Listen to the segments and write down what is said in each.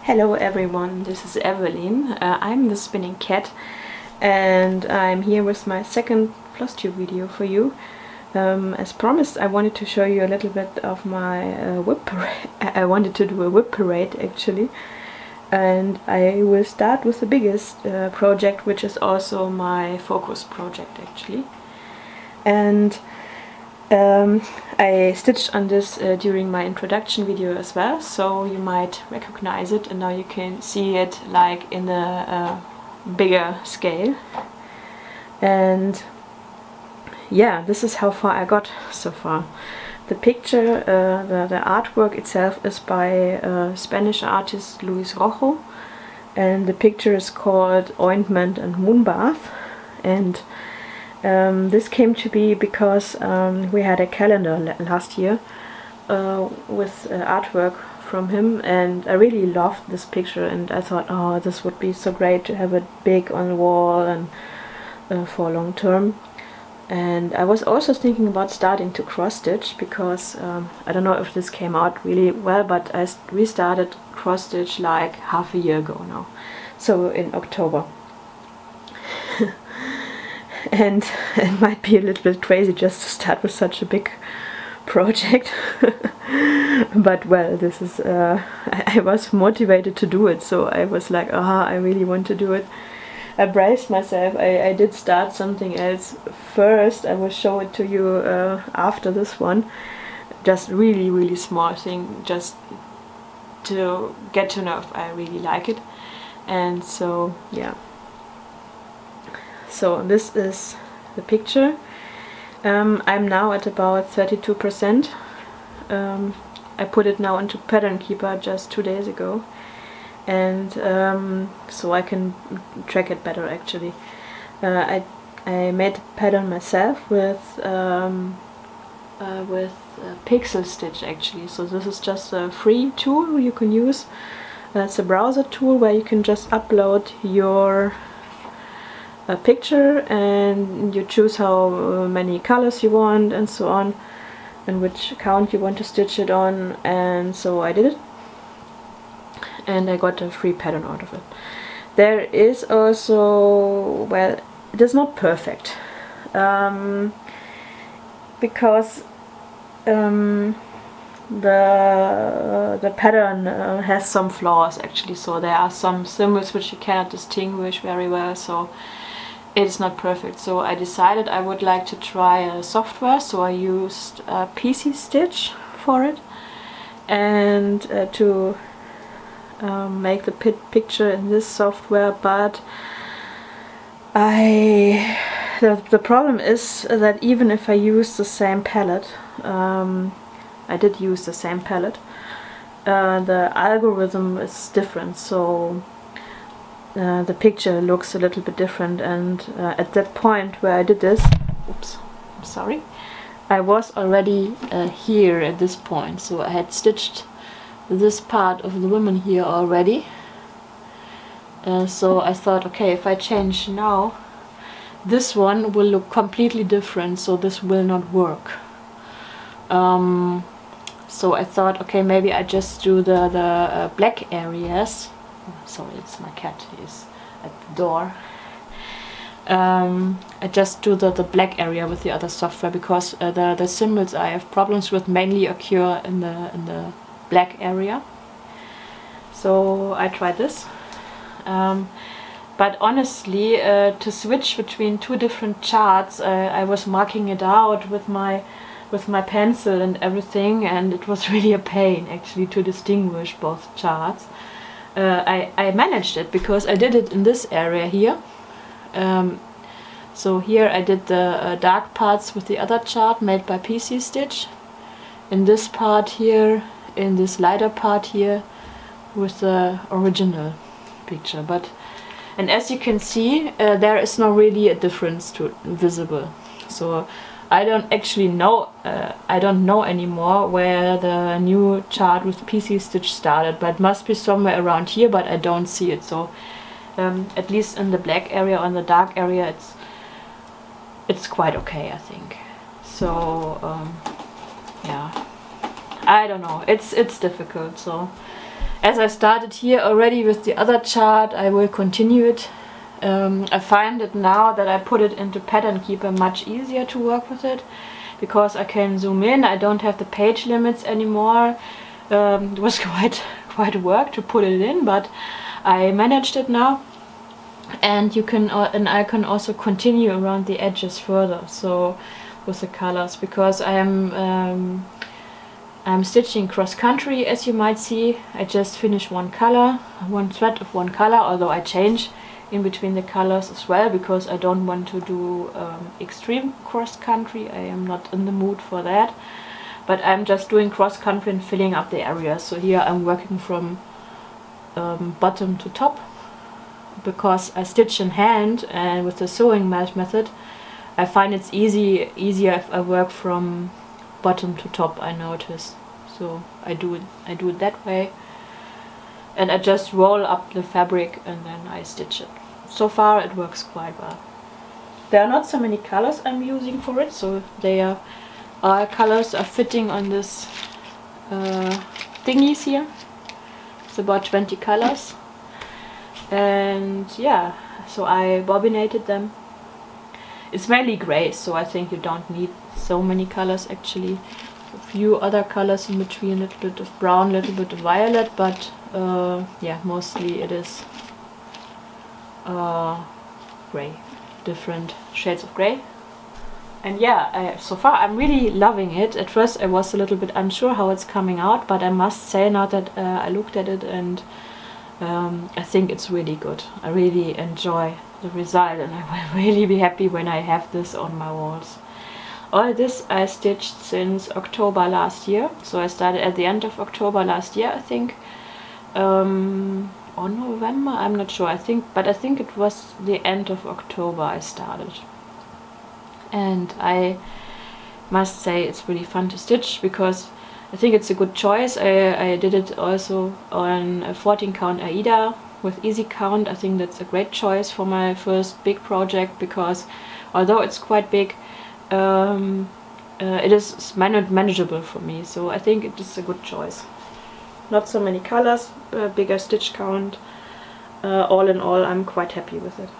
Hello everyone, this is Evelyn. I'm the spinning cat and I'm here with my second Flosstube video for you. As promised, I wanted to show you a little bit of my WIP parade. I wanted to do a WIP parade actually, and I will start with the biggest project, which is also my focus project actually. And I stitched on this during my introduction video as well, so you might recognize it, and now you can see it like in a bigger scale. And yeah, this is how far I got so far. The picture, the artwork itself is by Spanish artist Luis Royo, and the picture is called Ointment and Moonbath. And this came to be because we had a calendar last year with artwork from him, and I really loved this picture, and I thought, oh, this would be so great to have it big on the wall and for long term. And I was also thinking about starting to cross stitch because I don't know if this came out really well, but I restarted cross stitch like half a year ago now, so in October. And it might be a little bit crazy just to start with such a big project, but well, this is I was motivated to do it, so I was like, I really want to do it. I braced myself. I did start something else first. I will show it to you after this one. Just really small thing, just to get to know if I really like it. And so yeah. So this is the picture. I'm now at about 32%. I put it now into Pattern Keeper just 2 days ago, and so I can track it better actually. I made the pattern myself with pixel stitch actually. So this is just a free tool you can use. It's a browser tool where you can just upload your picture and you choose how many colors you want and so on, and which count you want to stitch it on. And so I did it, and I got a free pattern out of it. There is also, well, it is not perfect because the pattern has some flaws actually. So there are some symbols which you cannot distinguish very well, so it's not perfect. So I decided I would like to try a software, so I used PC Stitch for it, and to make the picture in this software. But the problem is that even if I use the same palette, I did use the same palette, the algorithm is different, so the picture looks a little bit different. And at that point where I did this, oops, I'm sorry, I was already here at this point, so I had stitched this part of the woman here already. So I thought, okay, if I change now, this one will look completely different, so this will not work. So I thought, okay, maybe I just do the black areas. Sorry, it's my cat, he's at the door. I just do the black area with the other software, because the symbols I have problems with mainly occur in the black area. So I tried this. But honestly, to switch between two different charts, I was marking it out with my pencil and everything, and it was really a pain actually to distinguish both charts. I managed it because I did it in this area here. So here I did the dark parts with the other chart made by PC Stitch. In this part here, in this lighter part here, with the original picture. And as you can see, there is not really a difference visible. So I don't actually know, I don't know anymore where the new chart with PC Stitch started, but it must be somewhere around here, but I don't see it. So at least in the black area or in the dark area, it's quite okay, I think. So yeah, I don't know, it's difficult. So as I started here already with the other chart, I will continue it. I find it now that I put it into Pattern Keeper much easier to work with it, because I can zoom in. I don't have the page limits anymore. It was quite work to put it in, but I managed it now. And you can and I can also continue around the edges further, so with the colors, because I'm stitching cross country, as you might see. I just finished one thread of one color, although I change in between the colors as well, because I don't want to do extreme cross country. I am not in the mood for that, but I'm just doing cross country and filling up the areas. So here I'm working from bottom to top, because I stitch in hand, and with the sewing method I find it's easier if I work from bottom to top, I notice. So I do it that way, and I just roll up the fabric and then I stitch it. So far it works quite well. There are not so many colors I'm using for it, so all colors are fitting on this thingies here. It's about 20 colors. And yeah, so I bobinated them. It's mainly grey, so I think you don't need so many colors actually. A few other colors in between, a little bit of brown, a little bit of violet, but yeah, mostly it is grey, different shades of grey. And yeah, so far I'm really loving it. At first I was a little bit unsure how it's coming out, but I must say now that I looked at it, and I think it's really good. I really enjoy the result, and I will really be happy when I have this on my walls. All this I stitched since October last year, so I started at the end of October last year, I think, or November, I'm not sure, but I think it was the end of October I started. And I must say it's really fun to stitch, because I think it's a good choice. I did it also on a 14 count Aida with easy count. I think that's a great choice for my first big project, because although it's quite big, it is manageable for me, so I think it is a good choice. Not so many colors, bigger stitch count. All in all, I'm quite happy with it.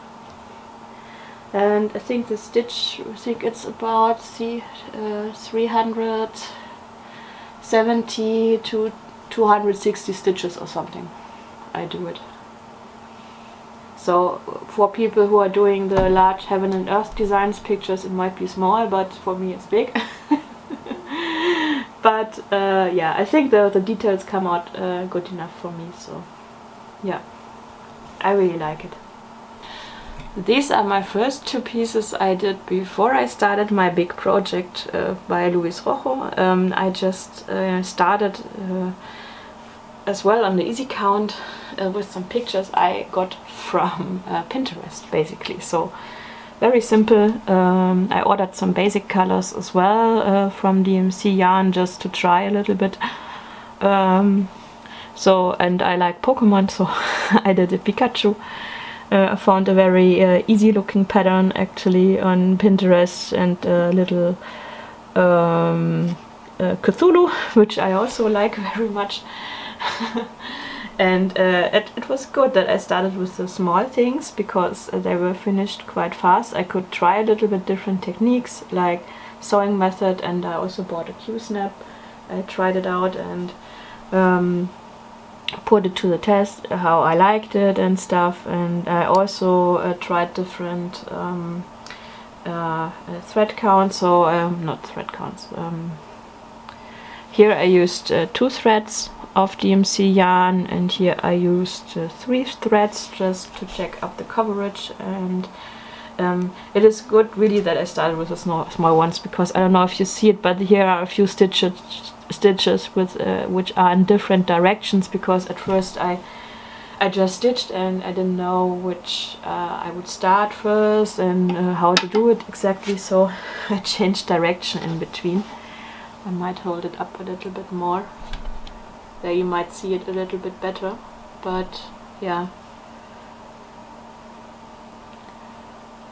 And I think the stitch, it's about 370 to 260 stitches or something. I do it. So for people who are doing the large heaven and earth designs pictures, it might be small, but for me it's big. But yeah, I think the details come out good enough for me, so yeah, I really like it. These are my first two pieces I did before I started my big project by Royo. I just started as well on the easy count with some pictures I got from Pinterest, basically. So very simple. I ordered some basic colors as well from DMC yarn, just to try a little bit. So, and I like Pokemon, so I did a Pikachu. I found a very easy looking pattern actually on Pinterest, and a little Cthulhu, which I also like very much. And it was good that I started with the small things, because they were finished quite fast. I could try a little bit different techniques like sewing method, and I also bought a Q-snap. I tried it out and put it to the test, how I liked it and stuff. And I also tried different thread counts, so not thread counts. Here I used 2 threads of DMC yarn, and here I used 3 threads just to check up the coverage. And it is good really that I started with the small ones, because I don't know if you see it, but here are a few stitches with which are in different directions, because at first I just stitched and I didn't know which I would start first and how to do it exactly, so I changed direction in between. I might hold it up a little bit more. There you might see it a little bit better, but yeah.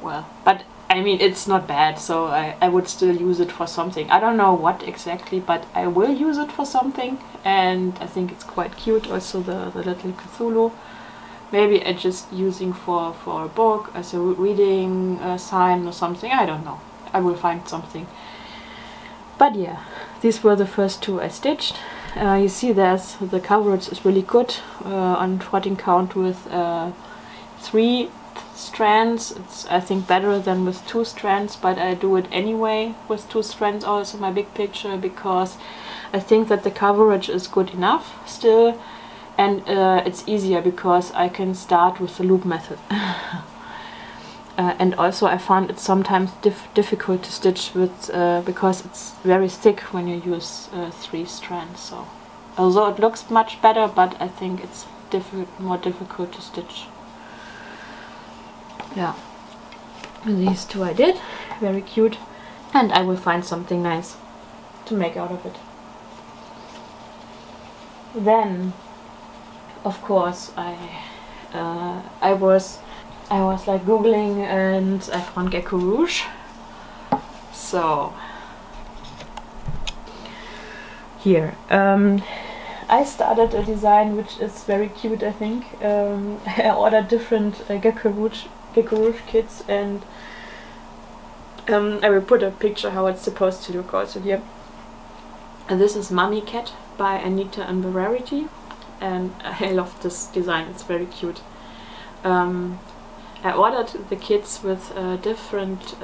Well, but I mean, it's not bad, so I would still use it for something. I don't know what exactly, but I will use it for something, and I think it's quite cute. Also the little Cthulhu. Maybe I'm just using for a book, as a reading sign or something. I don't know. I will find something. But yeah, these were the first two I stitched. You see the coverage is really good on 14 count with 3 strands. It's, I think, better than with 2 strands, but I do it anyway with 2 strands also my big picture, because I think that the coverage is good enough still, and it's easier because I can start with the loop method. And also I found it sometimes difficult to stitch with because it's very thick when you use 3 strands. So although it looks much better, but I think it's more difficult to stitch. Yeah, and these two I did, very cute, and I will find something nice to make out of it. Then, of course, I was like googling, and I found Gecko Rouge. So here I started a design which is very cute, I think. I ordered different Gecko Rouge kits, and I will put a picture how it's supposed to look also here. And this is Mummy Cat by Anita and Inverarity, and I love this design, it's very cute. I ordered the kits with different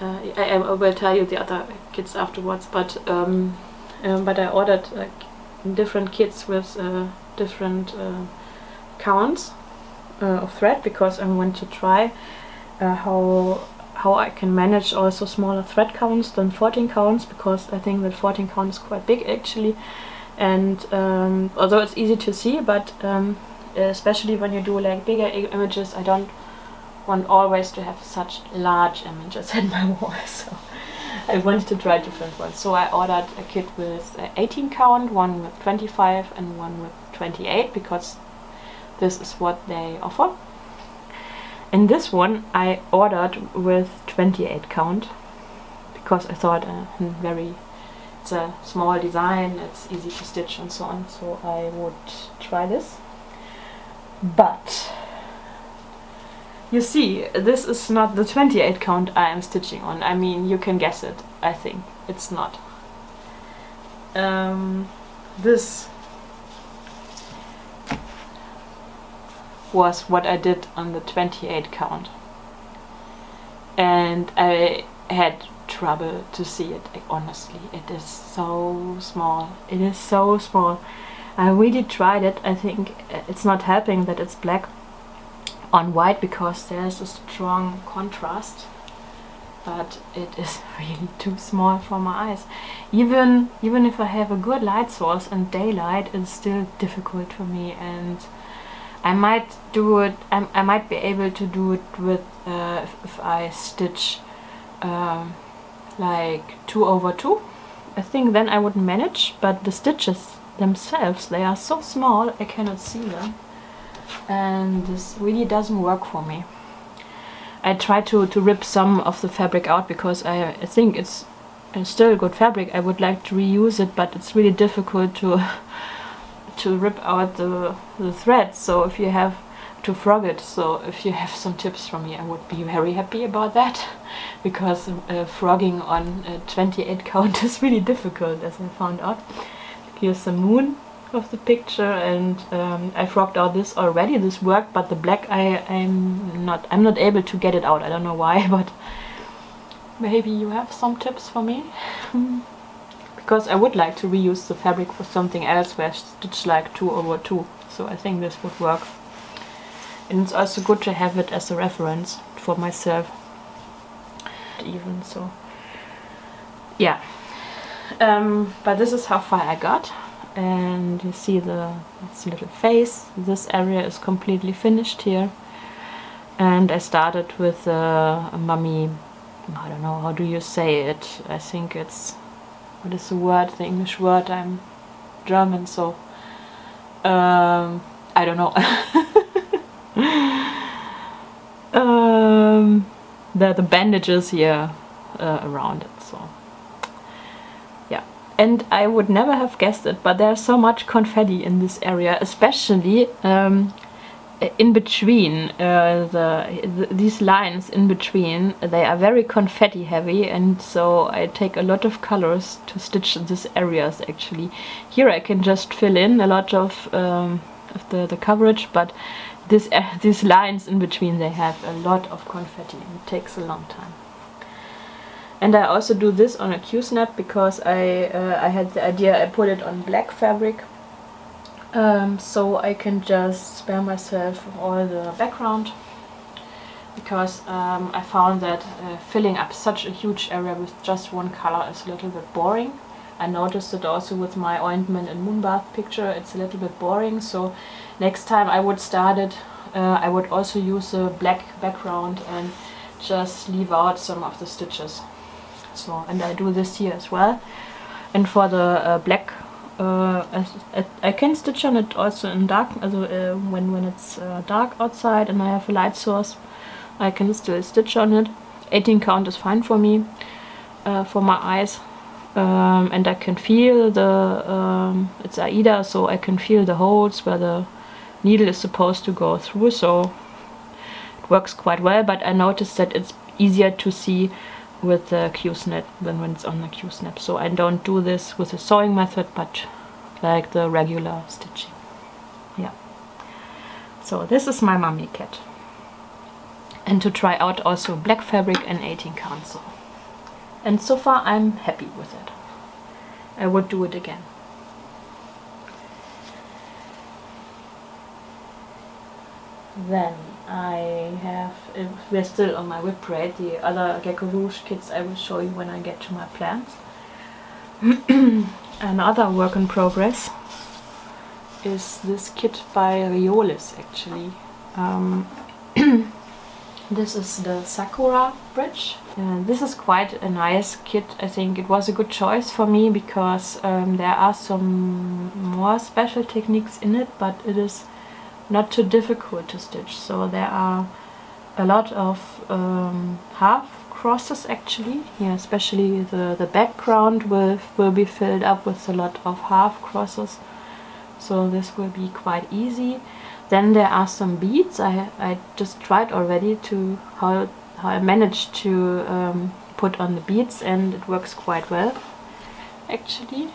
I will tell you the other kits afterwards, but I ordered different kits with different counts of thread, because I want to try how I can manage also smaller thread counts than 14 counts, because I think that 14 count is quite big actually, and although it's easy to see, but especially when you do like bigger images, I don't want always to have such large images in my wall, so I wanted to try different ones. So I ordered a kit with 18 count, one with 25 and one with 28, because this is what they offer. And this one I ordered with 28 count, because I thought it's a small design, it's easy to stitch and so on, so I would try this. But you see, this is not the 28 count I am stitching on. I mean, you can guess it, I think. It's not. This was what I did on the 28 count. And I had trouble to see it, honestly. It is so small. It is so small. I really tried it. I think it's not helping that it's black on white, because there's a strong contrast, but it is really too small for my eyes. Even if I have a good light source and daylight, it's still difficult for me, and I might do it. I might be able to do it with if I stitch like 2/2. I think then I would manage, but the stitches themselves, they are so small I cannot see them, and this really doesn't work for me. I tried to rip some of the fabric out, because I think it's still good fabric. I would like to reuse it, but it's really difficult to rip out the threads, so if you have to frog it, so if you have some tips from me, I would be very happy about that, because frogging on 28 count is really difficult, as I found out. Here's the moon of the picture, and I frogged out this already. This worked, but the black I'm not able to get it out. I don't know why, but maybe you have some tips for me. Because I would like to reuse the fabric for something else where I stitch like 2/2. So I think this would work. And it's also good to have it as a reference for myself. Even so, yeah. But this is how far I got, and you see this little face. This area is completely finished here, and I started with a mummy. I don't know, how do you say it? I think it's, what is the word? The English word. I'm German, so I don't know. the bandages here around it. So yeah, and I would never have guessed it, but there's so much confetti in this area, especially in between these lines in between. They are very confetti heavy, and so I take a lot of colors to stitch these areas. Actually, here I can just fill in a lot of the coverage, but these lines in between, they have a lot of confetti. It takes a long time. And I also do this on a Q-snap because I had the idea, I put it on black fabric. So I can just spare myself all the background, because I found that filling up such a huge area with just one color is a little bit boring. I noticed it also with my ointment and moonbath picture, it's a little bit boring, so next time I would start it, I would also use a black background and just leave out some of the stitches. So, and I do this here as well. And for the black, I can stitch on it also in dark, also when it's dark outside and I have a light source, I can still stitch on it. 18 count is fine for me, for my eyes, and I can feel the it's Aida, so I can feel the holes where the needle is supposed to go through, so it works quite well. But I noticed that it's easier to see with the Q-snap than when it's on the Q-snap, so I don't do this with the sewing method, but like the regular stitching. Yeah, so this is my mummy cat, and to try out also black fabric and 18 count. So, and so far I'm happy with it. I would do it again. Then I have, if we're still on my WIP braid, the other Gecko Rouge kits I will show you when I get to my plans. Another work in progress is this kit by Riolis, actually. This is the Sakura bridge. This is quite a nice kit. I think it was a good choice for me because there are some more special techniques in it, but it is not too difficult to stitch. So there are a lot of half crosses actually. Yeah, especially the background will be filled up with a lot of half crosses. So this will be quite easy. Then there are some beads. I just tried already to how I managed to put on the beads, and it works quite well actually.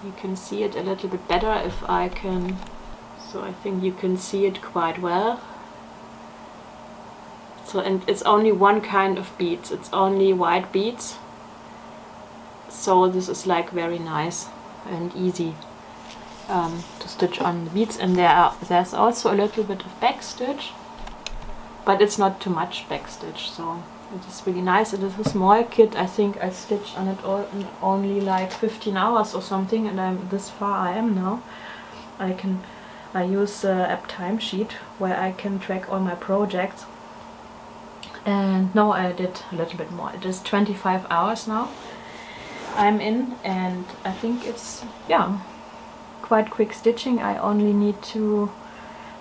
You can see it a little bit better if I can. So I think you can see it quite well. So, and it's only one kind of beads, it's only white beads. So this is like very nice and easy to stitch on the beads. And there's also a little bit of back stitch, but it's not too much back stitch, so it is really nice. It is a small kit. I think I stitched on it only like 15 hours or something, and this far I am now. I use the app timesheet where I can track all my projects, and no, I did a little bit more. It is 25 hours now I'm in, and I think it's, yeah, quite quick stitching. I only need to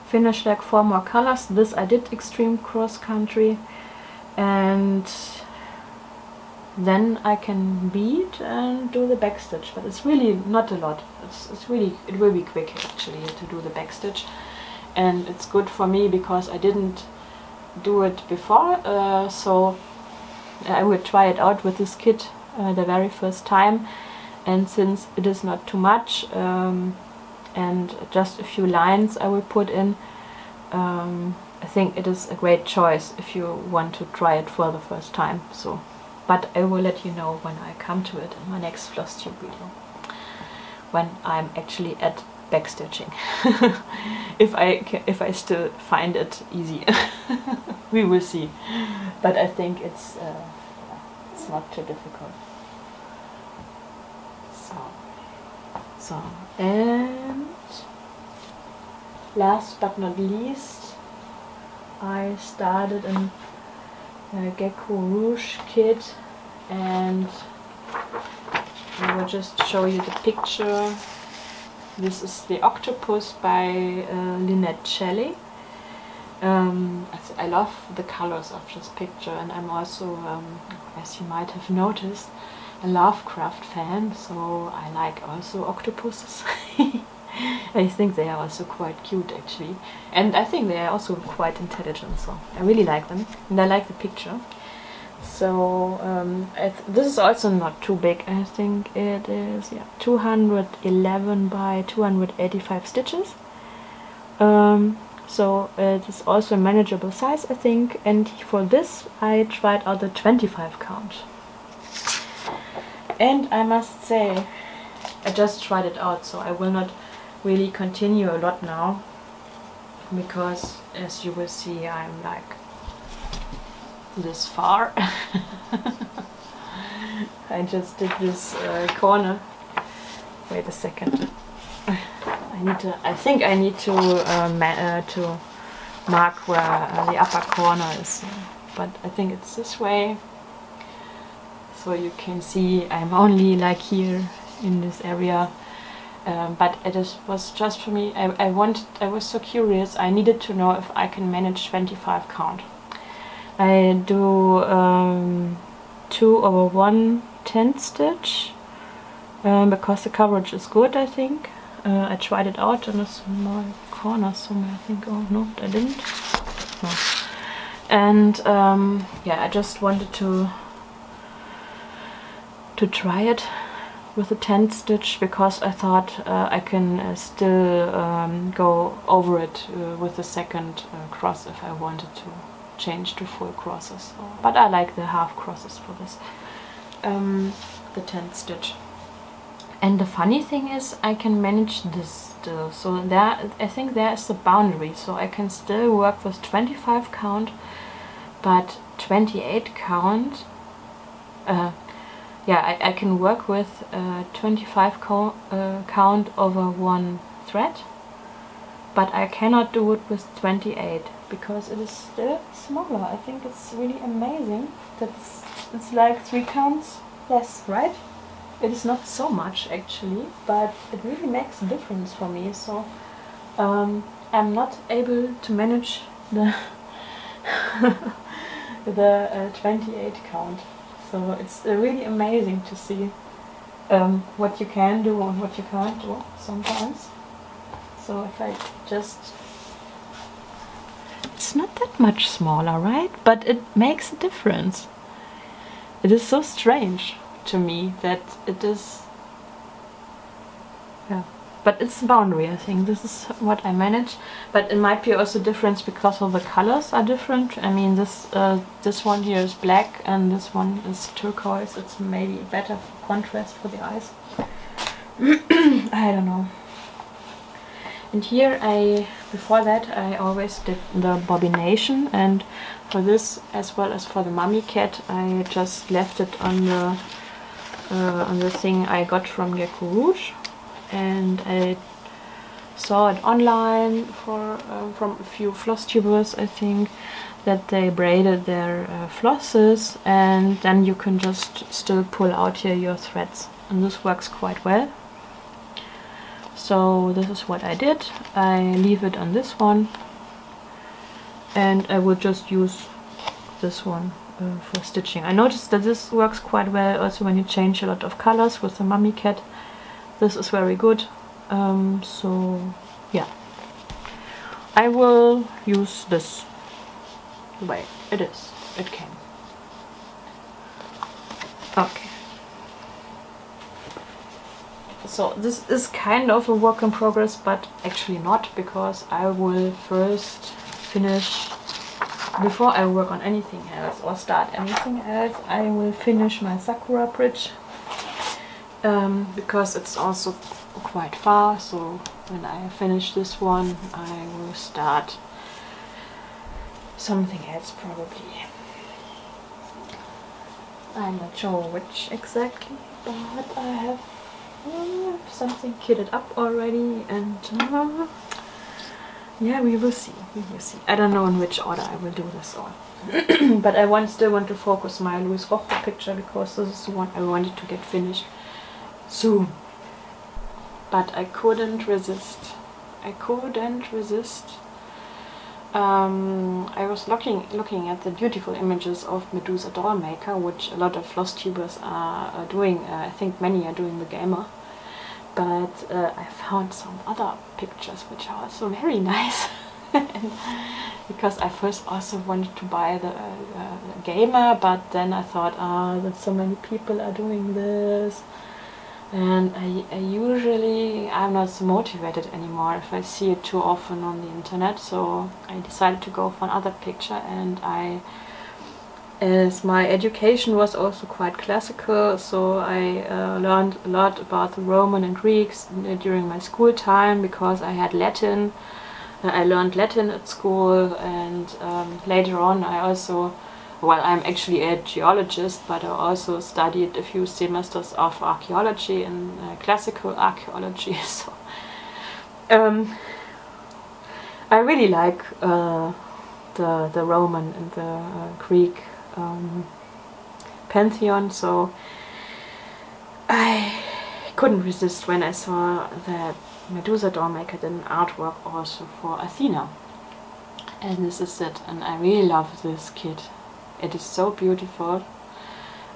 finish like 4 more colors. This I did extreme cross country, and then I can bead and do the back stitch, but it's really not a lot. It will be quick actually to do the back stitch, and it's good for me because I didn't do it before, so I will try it out with this kit the very first time, and since it is not too much and just a few lines I will put in, I think it is a great choice if you want to try it for the first time. So, but I will let you know when I come to it in my next Flosstube video, when I'm actually at backstitching. if I still find it easy. We will see, but I think it's not too difficult. So and last but not least, I started a Gecko Rouge kit, and I will just show you the picture. This is the Octopus by Lynette Shelley, I love the colors of this picture, and I'm also, as you might have noticed, a Lovecraft fan, so I like also octopuses. I think they are also quite cute actually, and I think they are also quite intelligent, so I really like them, and I like the picture. So this is also not too big. I think it is 211 by 285 stitches. So it is also a manageable size, I think, and for this I tried out the 25 count. And I must say, I just tried it out, so I will not really continue a lot now, because as you will see, I'm like this far. I just did this corner. Wait a second. I think I need to mark where the upper corner is, but I think it's this way. So you can see I'm only like here in this area, but was just for me. I was so curious. I needed to know if I can manage 25 count. I do 2/1 10th stitch because the coverage is good, I think. I tried it out in a small corner somewhere, I think. Oh no, I didn't. No. And yeah, I just wanted to try it with the 10th stitch, because I thought I can still go over it with the second cross if I wanted to change to full crosses. But I like the half crosses for this, the 10th stitch. And the funny thing is, I can manage this still. So there, I think there is the boundary. So I can still work with 25 count, but 28 count. Yeah, I can work with 25 count over one thread, but I cannot do it with 28 because it is still smaller. I think it's really amazing that it's like 3 counts less, right? It is not so much actually, but it really makes a difference for me. So I'm not able to manage the the 28 count. So it's really amazing to see what you can do and what you can't do sometimes. So if I just... It's not that much smaller, right? But it makes a difference. It is so strange to me that it is... Yeah. But it's the boundary, I think. This is what I manage. But it might be also different because of the colors are different. I mean, this one here is black and this one is turquoise. It's maybe better for contrast for the eyes. I don't know. And here before that I always did the bobbination, and for this as well as for the mummy cat I just left it on the thing I got from Gecko Rouge. And I saw it online from a few Flosstubers, I think, that they braided their flosses, and then you can just still pull out here your threads, and this works quite well. So this is what I did. I leave it on this one, and I will just use this one for stitching. I noticed that this works quite well also when you change a lot of colors with the mummy cat. This is very good. So yeah, I will use this the way it came. Okay. So this is kind of a work in progress, but actually not, because I will first finish, before I work on anything else or start anything else, I will finish my Sakura bridge. Because it's also quite far, so when I finish this one I will start something else probably. I'm not sure which exactly, but I have something kitted up already, and yeah, we will see. I don't know in which order I will do this all. But I still want to focus my Royo picture, because this is the one I wanted to get finished soon. But I couldn't resist. I was looking at the beautiful images of Medusa Dollmaker, which a lot of Flosstubers are doing. I think many are doing the gamer. But I found some other pictures which are also very nice. Because I first also wanted to buy the gamer, but then I thought, that so many people are doing this. And I'm not so motivated anymore if I see it too often on the internet, so I decided to go for another picture. And as my education was also quite classical, so I learned a lot about the Roman and Greeks during my school time, because I had Latin. I learned Latin at school, and later on I also, well, I'm actually a geologist, but I also studied a few semesters of archaeology and classical archaeology. So I really like the Roman and the Greek pantheon, so I couldn't resist when I saw that Medusa Dollmaker did an artwork also for Athena. And this is it, and I really love this kit. It is so beautiful.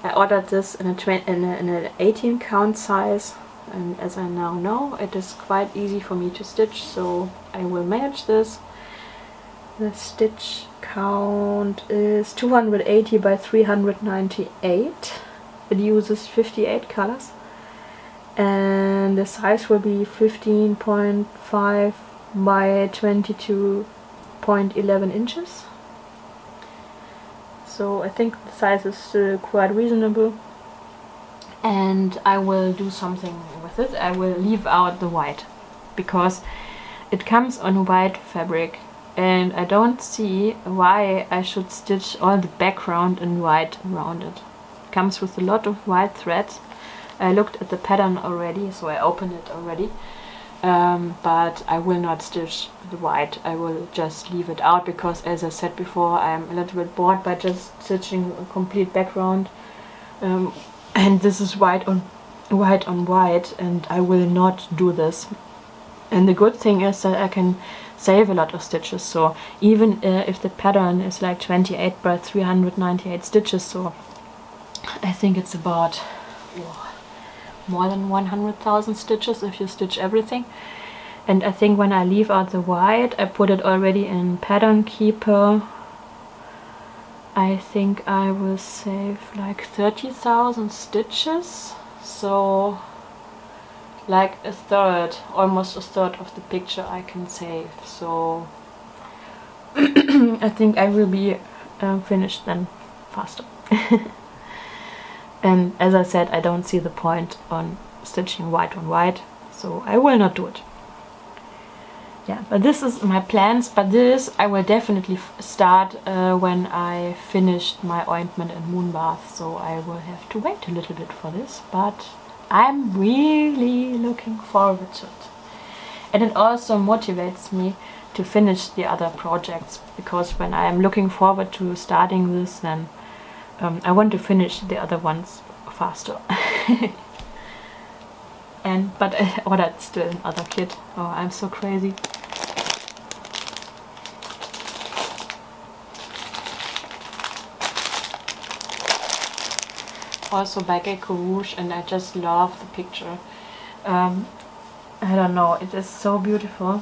I ordered this in an 18 count size, and as I now know, it is quite easy for me to stitch, so I will manage this. The stitch count is 280 by 398. It uses 58 colors, and the size will be 15.5 by 22.11 inches. So I think the size is still quite reasonable, and I will do something with it. I will leave out the white, because it comes on white fabric, and I don't see why I should stitch all the background in white around it. It comes with a lot of white threads. I looked at the pattern already, so I opened it already. But I will not stitch the white. I will just leave it out, because as I said before, I'm a little bit bored by just stitching a complete background, and this is white on white, and I will not do this. And the good thing is that I can save a lot of stitches, so even if the pattern is like 28 by 398 stitches, so I think it's about more than 100,000 stitches if you stitch everything. And I think when I leave out the white, I put it already in Pattern Keeper, I think I will save like 30,000 stitches, so like a third, almost a third of the picture I can save. So I think I will be finished then faster. And as I said, I don't see the point on stitching white on white, so I will not do it. Yeah, but this is my plans, but this I will definitely start when I finished my ointment and moon bath, so I will have to wait a little bit for this, but I'm really looking forward to it. And it also motivates me to finish the other projects, because when I'm looking forward to starting this, then I want to finish the other ones faster. But I ordered still another kit. Oh, I'm so crazy. Also by Gecko Rouge, and I just love the picture. I don't know, it is so beautiful,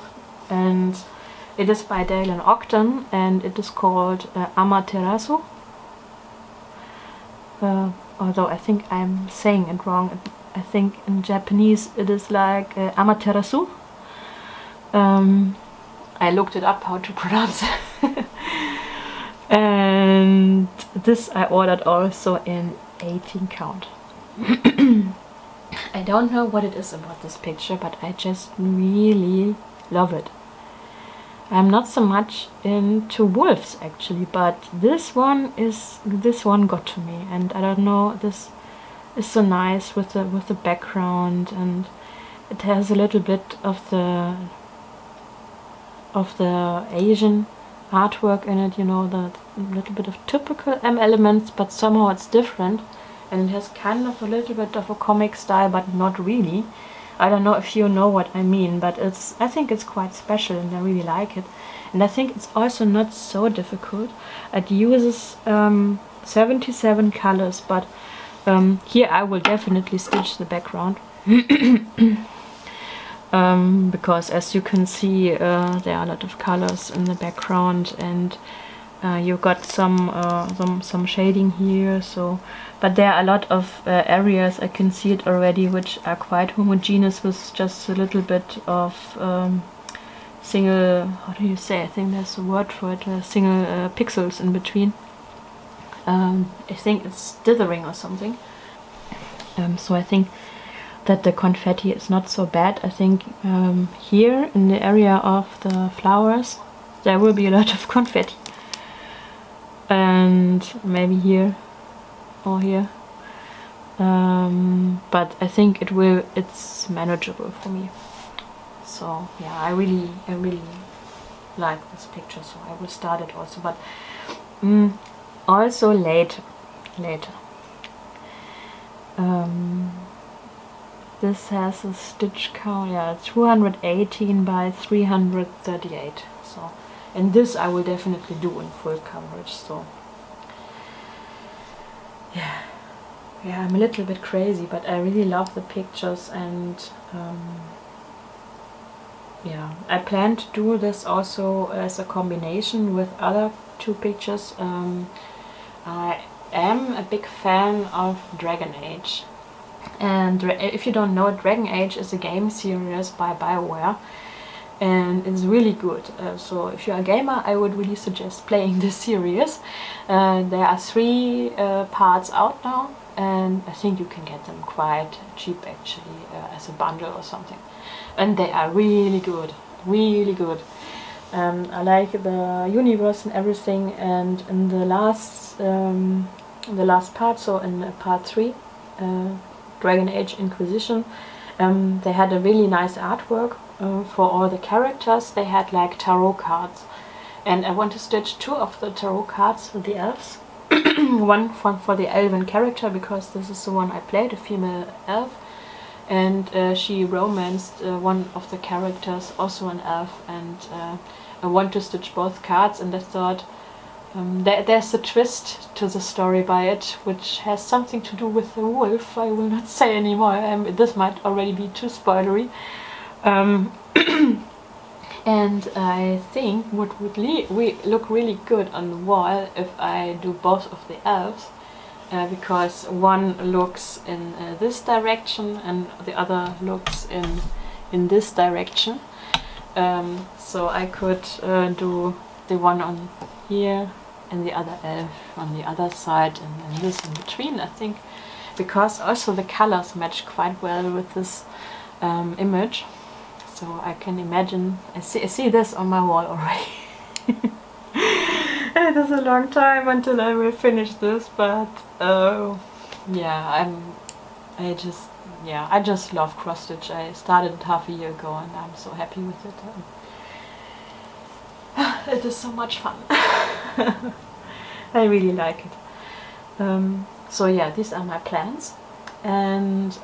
and it is by Dailen Ogden, and it is called Amaterasu. Although I think I'm saying it wrong. I think in Japanese it is like Amaterasu. I looked it up how to pronounce it. And this I ordered also in 18 count. I don't know what it is about this picture, but I just really love it. I'm not so much into wolves actually, but this one got to me, and I don't know, this is so nice with the background, and it has a little bit of the Asian artwork in it, you know, the little bit of typical elements, but somehow it's different, and it has kind of a little bit of a comic style, but not really. I don't know if you know what I mean, but I think it's quite special and I really like it. And I think it's also not so difficult. It uses 77 colors, but here I will definitely stitch the background. Because as you can see, there are a lot of colors in the background, and you got some shading here. So, but there are a lot of areas, I can see it already, which are quite homogeneous with just a little bit of single, how do you say? I think there's a word for it. Single pixels in between. I think it's dithering or something. So I think that the confetti is not so bad. I think here in the area of the flowers there will be a lot of confetti, and maybe here or here, but I think it's manageable for me. So yeah, I really like this picture, so I will start it also, but also later. This has a stitch count, yeah, 218 by 338. So, and this I will definitely do in full coverage. So, yeah, I'm a little bit crazy, but I really love the pictures, and yeah, I plan to do this also as a combination with other two pictures. I am a big fan of Dragon Age. And if you don't know, Dragon Age is a game series by BioWare, and it's really good. So if you're a gamer, I would really suggest playing this series. There are 3 parts out now, and I think you can get them quite cheap actually, as a bundle or something. And they are really good, really good. I like the universe and everything, and in the last part, so in part 3, Dragon Age Inquisition, they had a really nice artwork for all the characters. They had like tarot cards, and I want to stitch 2 of the tarot cards for the elves. One for the elven character, because this is the one I played, a female elf, and she romanced one of the characters, also an elf, and I want to stitch both cards, and I thought there's a twist to the story by it, which has something to do with the wolf. I will not say anymore, this might already be too spoilery. And I think what would look really good on the wall if I do both of the elves, because one looks in this direction and the other looks in this direction. So I could do the one on here and the other elf on the other side, and this in between, I think, because also the colors match quite well with this image. So I can imagine, I see this on my wall already. It is a long time until I will finish this, but yeah, I just love cross stitch. I started it half a year ago, and I'm so happy with it. It is so much fun. I really like it. So yeah, these are my plans, and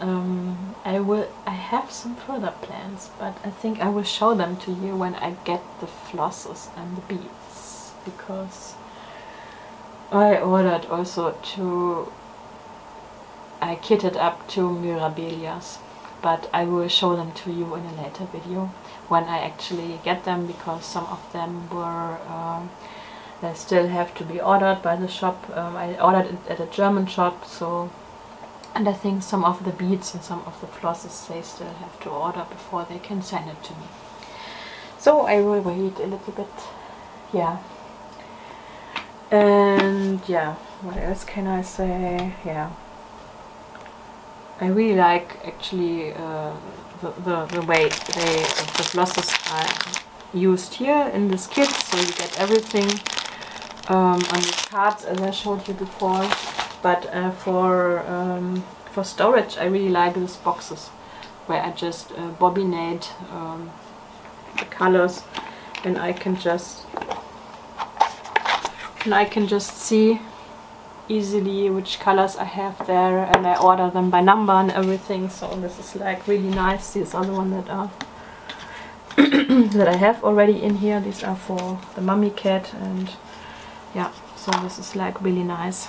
I have some further plans, but I think I will show them to you when I get the flosses and the beads, because I ordered also I kitted up 2 mirabilias, but I will show them to you in a later video when I actually get them, because some of them were they still have to be ordered by the shop. I ordered it at a German shop, so, and I think some of the beads and some of the flosses they still have to order before they can send it to me. So I will wait a little bit, yeah. And yeah, what else can I say? Yeah, I really like actually the way the flosses are used here in this kit, so you get everything on these cards as I showed you before. But for storage, I really like these boxes where I just bobinate the colors, and I can just see easily which colors I have there, and I order them by number and everything. So this is like really nice. These are the ones that are that I have already in here. These are for the mummy cat, and yeah, so this is like really nice.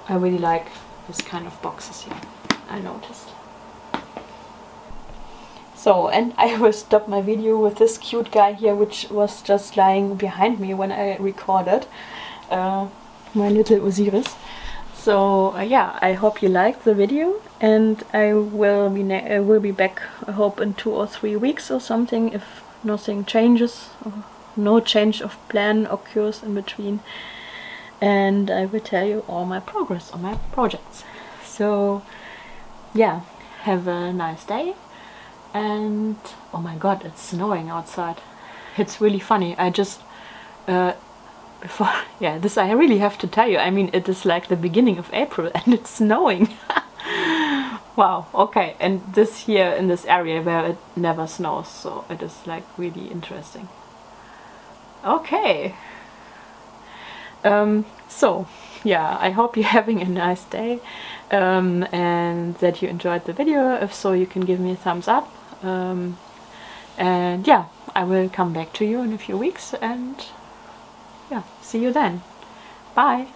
I really like this kind of boxes here, I noticed. So, and I will stop my video with this cute guy here, which was just lying behind me when I recorded my little Osiris. So yeah, I hope you liked the video, and I will be back, I hope, in 2 or 3 weeks or something, if nothing changes, or no change of plan occurs in between, and I will tell you all my progress on my projects. So yeah, have a nice day. And oh my god, it's snowing outside. It's really funny. I just before, yeah, this I really have to tell you. I mean, it is like the beginning of April and it's snowing. Wow, okay. And this here in this area where it never snows, so it is like really interesting. Okay. So yeah, I hope you're having a nice day, and that you enjoyed the video. If so, you can give me a thumbs up. And yeah, I will come back to you in a few weeks, and yeah, see you then. Bye!